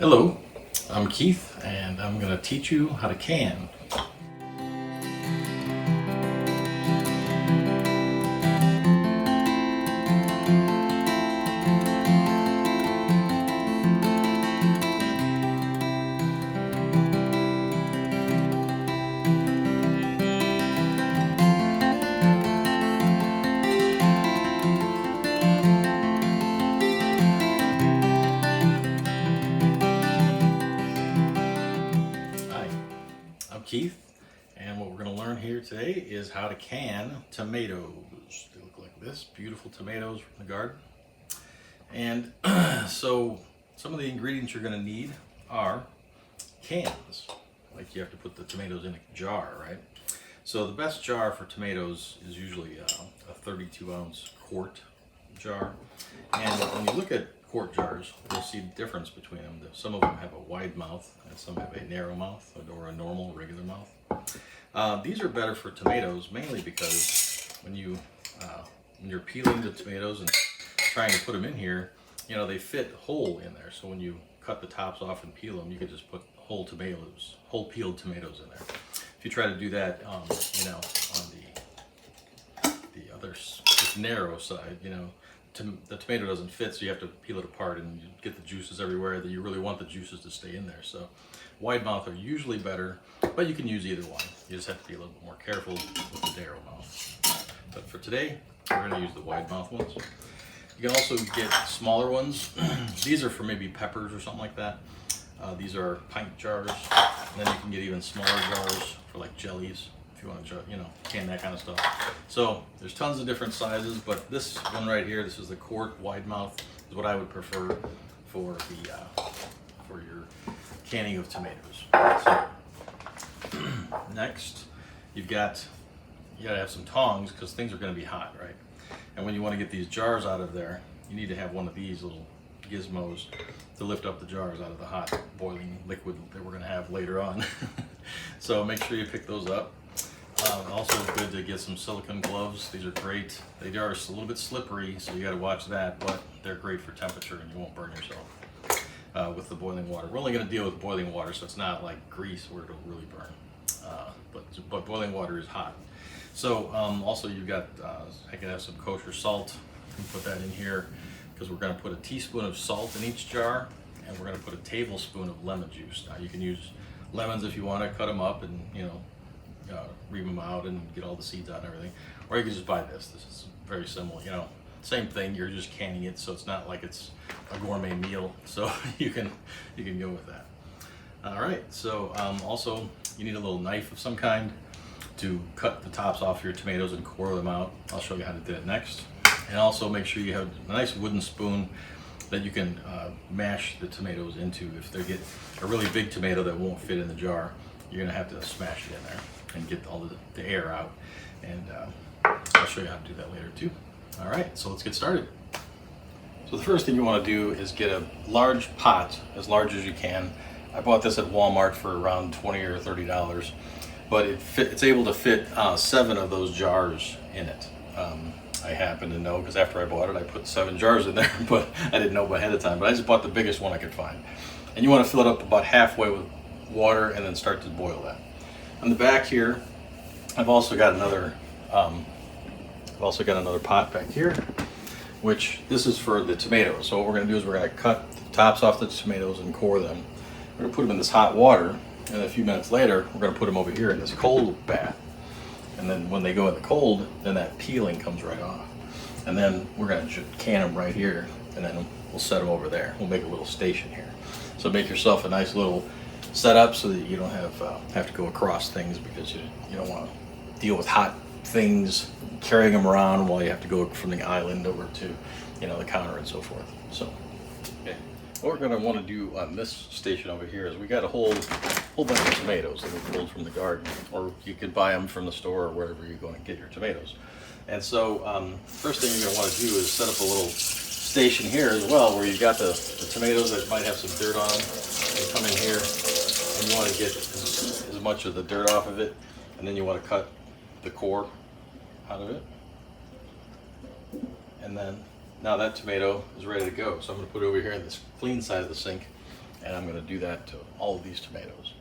Hello, I'm Keith, and I'm going to teach you how to can. Hi, I'm Keith, and what we're going to learn here today is how to can tomatoes. They look like this, beautiful tomatoes from the garden. And so some of the ingredients you're going to need are cans. Like you have to put the tomatoes in a jar, right? So the best jar for tomatoes is usually a 32-ounce quart jar. And when you look at quart jars, you'll see the difference between them. Some of them have a wide mouth and some have a narrow mouth or a normal, regular mouth. These are better for tomatoes mainly because when you're peeling the tomatoes and trying to put them in here, you know, they fit whole in there. So when you cut the tops off and peel them, you can just put whole peeled tomatoes in there. If you try to do that, you know, on the other narrow side, you know, the tomato doesn't fit, so you have to peel it apart and you get the juices everywhere that you really want the juices to stay in there. So wide mouth are usually better, but you can use either one. You just have to be a little bit more careful with the narrow mouth. But for today, we're going to use the wide mouth ones. You can also get smaller ones. These are for maybe peppers or something like that. These are pint jars, and then you can get even smaller jars for like jellies if you want to, you know, can that kind of stuff. So there's tons of different sizes, but this one right here, this is the quart wide mouth, is what I would prefer for your canning of tomatoes. So next, you gotta have some tongs because things are going to be hot, right? And when you want to get these jars out of there, you need to have one of these little gizmos to lift up the jars out of the hot boiling liquid that we're going to have later on. So make sure you pick those up. Also good to get some silicone gloves. These are great. They are a little bit slippery, so you got to watch that, but they're great for temperature and you won't burn yourself with the boiling water. We're only going to deal with boiling water, so it's not like grease where it'll really burn. But boiling water is hot. So also you've got, I can have some kosher salt. You can put that in here because we're going to put a teaspoon of salt in each jar, and we're going to put a tablespoon of lemon juice. Now you can use lemons if you want to cut them up and, you know, ream them out and get all the seeds out and everything, or you can just buy this. This is very simple, you know, same thing. You're just canning it, so it's not like it's a gourmet meal. So you can go with that. All right. So also you need a little knife of some kind to cut the tops off your tomatoes and core them out. I'll show you how to do it next. And also make sure you have a nice wooden spoon that you can mash the tomatoes into. If they get a really big tomato that won't fit in the jar, you're gonna have to smash it in there and get all the air out. And I'll show you how to do that later too. All right, so let's get started. So the first thing you wanna do is get a large pot, as large as you can. I bought this at Walmart for around $20 or $30, but it's able to fit 7 of those jars in it. I happen to know because after I bought it, I put 7 jars in there, but I didn't know ahead of time. But I just bought the biggest one I could find. And you want to fill it up about halfway with water and then start to boil that. On the back here, I've also got another pot back here, which this is for the tomatoes. So what we're going to do is we're going to cut the tops off the tomatoes and core them. We're going to put them in this hot water, and a few minutes later, we're going to put them over here in this cold bath. And then when they go in the cold, then that peeling comes right off. And then we're going to can them right here, and then we'll set them over there. We'll make a little station here. So make yourself a nice little setup so that you don't have to go across things, because you don't want to deal with hot things, carrying them around while you have to go from the island over to, you know, the counter and so forth. So, okay. What we're going to want to do on this station over here is we got a whole bunch of tomatoes that we pulled from the garden, or you can buy them from the store or wherever you're going to get your tomatoes. And so first thing you're going to want to do is set up a little station here as well, where you've got the tomatoes that might have some dirt on them. They come in here, and you want to get as much of the dirt off of it, and then you want to cut the core out of it. And then now that tomato is ready to go. So I'm going to put it over here in this clean side of the sink, And I'm going to do that to all of these tomatoes.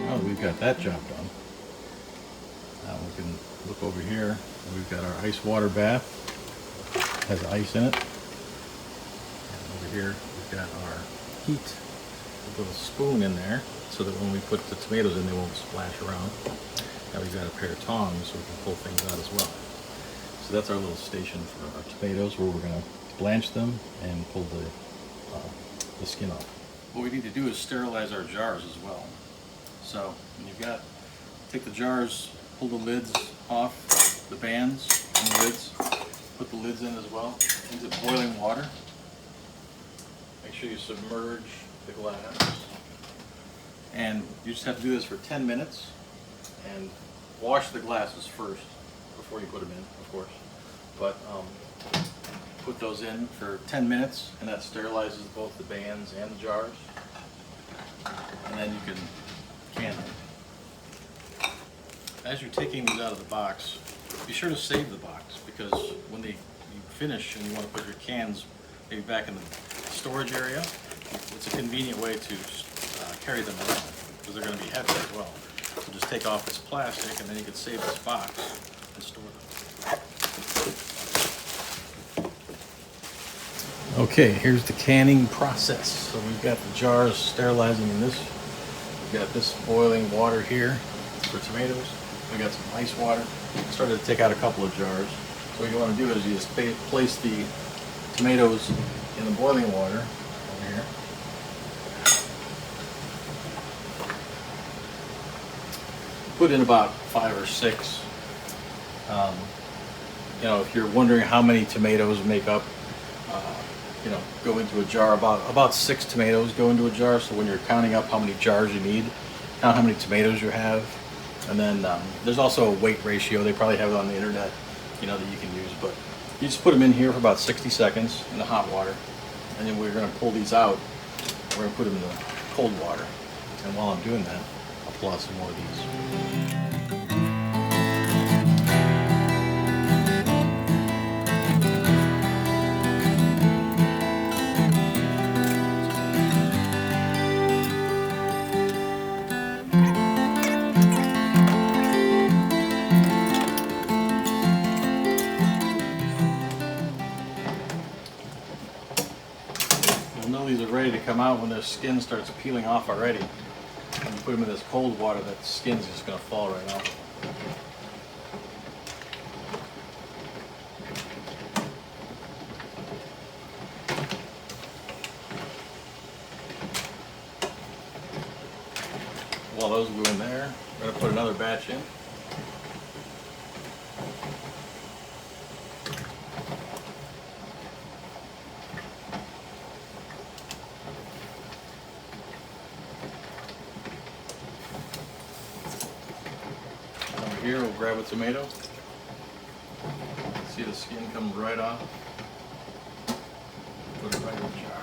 Now that we've got that job done, now we can look over here. We've got our ice water bath. It has ice in it. And over here we've got our heat, a little spoon in there so that when we put the tomatoes in they won't splash around. Now we've got a pair of tongs so we can pull things out as well. So that's our little station for our tomatoes where we're going to blanch them and pull the skin off. What we need to do is sterilize our jars as well. So when you've got, take the jars, pull the lids off, the bands and the lids, put the lids in as well into boiling water. Make sure you submerge the glass. And you just have to do this for 10 minutes and wash the glasses first before you put them in, of course. But put those in for 10 minutes and that sterilizes both the bands and the jars. And then you can can them. As you're taking these out of the box, be sure to save the box because when you finish and you want to put your cans maybe back in the storage area, it's a convenient way to carry them around because they're going to be heavy as well. So just take off this plastic and then you can save this box and store them. Okay, here's the canning process. So we've got the jars sterilizing in this. We've got this boiling water here for tomatoes. We got some ice water. Started to take out a couple of jars. So what you want to do is you just place the tomatoes in the boiling water over here. Put in about 5 or 6. You know, if you're wondering how many tomatoes make up, you know, go into a jar, about 6 tomatoes go into a jar. So when you're counting up how many jars you need, count how many tomatoes you have. And then there's also a weight ratio. They probably have it on the internet, you know, that you can use. But you just put them in here for about 60 seconds in the hot water. And then we're going to pull these out. We're going to put them in the cold water. And while I'm doing that, I'll pull out some more of these. These are ready to come out when their skin starts peeling off already. When you put them in this cold water, that skin's just going to fall right off. While those go in there, we're going to put another batch in. Here we'll grab a tomato. See the skin comes right off. Put it right in the jar.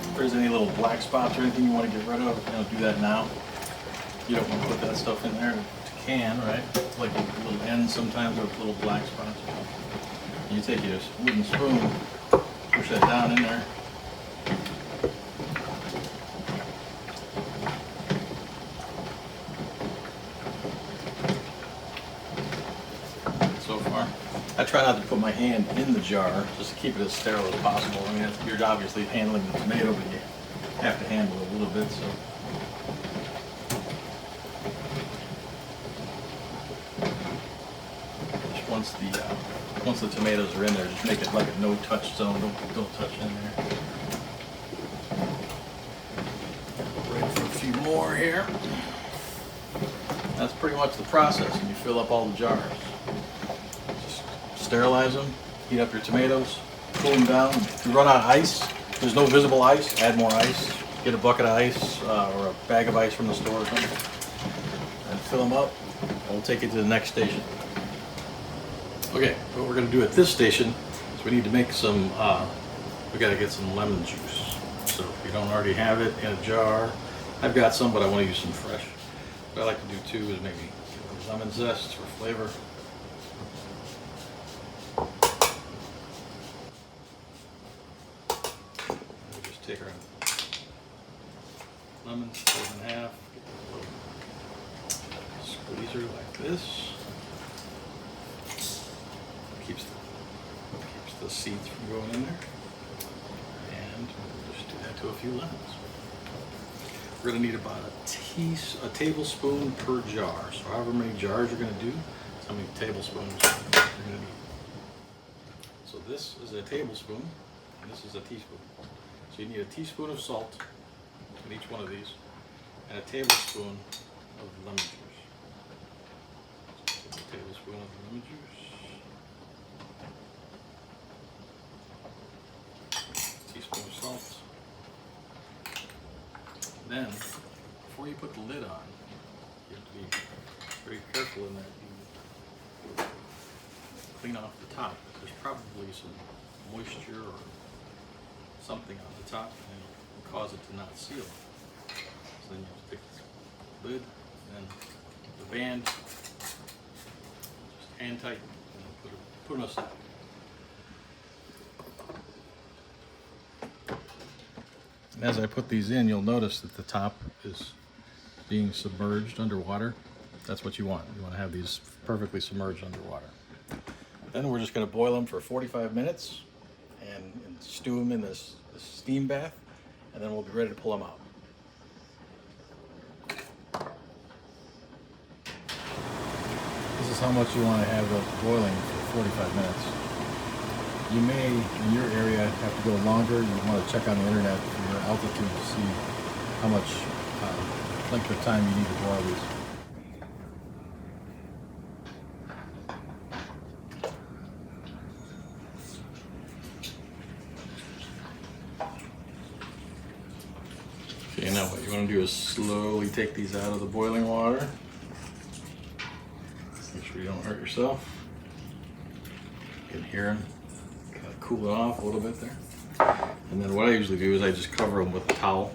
If there's any little black spots or anything you want to get rid of, you know, do that now. You don't want to put that stuff in there to can, right? Like little ends sometimes with little black spots. You take your wooden spoon, push that down in there. So far, I try not to put my hand in the jar, just to keep it as sterile as possible. I mean, you're obviously handling the tomato, but you have to handle it a little bit, so. Once the tomatoes are in there, just make it like a no-touch zone. Don't touch in there. Ready for a few more here. That's pretty much the process, and you fill up all the jars. Just sterilize them. Heat up your tomatoes, cool them down. If you run out of ice, there's no visible ice, add more ice. Get a bucket of ice or a bag of ice from the store or something, and fill them up, and we'll take you to the next station. Okay, what we're going to do at this station is we need to make some, we got to get some lemon juice. So if you don't already have it in a jar, I've got some, but I want to use some fresh. What I like to do too is maybe lemon zest for flavor. We just take our lemon, split it in half, get a little squeezer like this. Keeps the seeds from going in there. And we'll just do that to a few lemons. We're going to need about a tablespoon per jar. So however many jars you're going to do, that's how many tablespoons you're going to need. So this is a tablespoon, and this is a teaspoon. So you need a teaspoon of salt in each one of these, and a tablespoon of lemon juice. So take a tablespoon of lemon juice. Teaspoon of salt. Then, before you put the lid on, you have to be very careful in that you clean off the top. There's probably some moisture or something on the top, and it'll cause it to not seal. So then you have to take the lid, and the band, just hand tight, and put it aside. As I put these in, you'll notice that the top is being submerged underwater. That's what you want. You want to have these perfectly submerged underwater. Then we're just going to boil them for 45 minutes and stew them in this steam bath, and then we'll be ready to pull them out. This is how much you want to have it boiling for 45 minutes. You may, in your area, have to go longer. You want to check on the internet for your altitude to see how much length of time you need to boil these. Okay, now what you want to do is slowly take these out of the boiling water. Make sure you don't hurt yourself. You can hear them. Cool it off a little bit there. And then what I usually do is I just cover them with a towel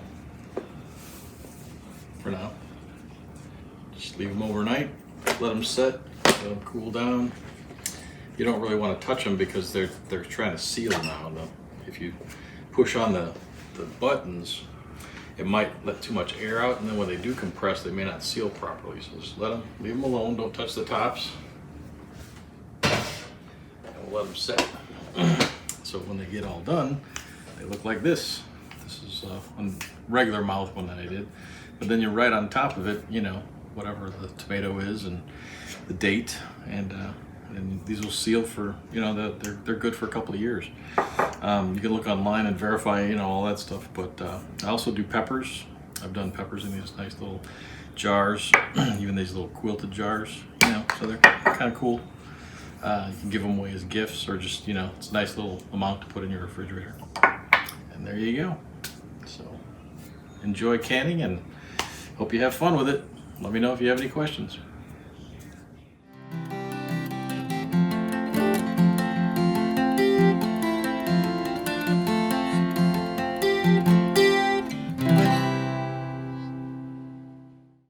for now. Just leave them overnight, let them set, let them cool down. You don't really want to touch them because they're trying to seal now. If you push on the buttons, it might let too much air out, and then when they do compress, they may not seal properly. So just leave them alone, don't touch the tops, and we'll let them set. So when they get all done, they look like this. This is a regular mouth one that I did. But then you write on top of it, you know, whatever the tomato is and the date, and these will seal for, you know, they're good for a couple of years. You can look online and verify, you know, all that stuff. But I also do peppers. I've done peppers in these nice little jars, even these little quilted jars, you know, so they're kind of cool. You can give them away as gifts, or just, you know, it's a nice little amount to put in your refrigerator. And there you go. So enjoy canning and hope you have fun with it. Let me know if you have any questions.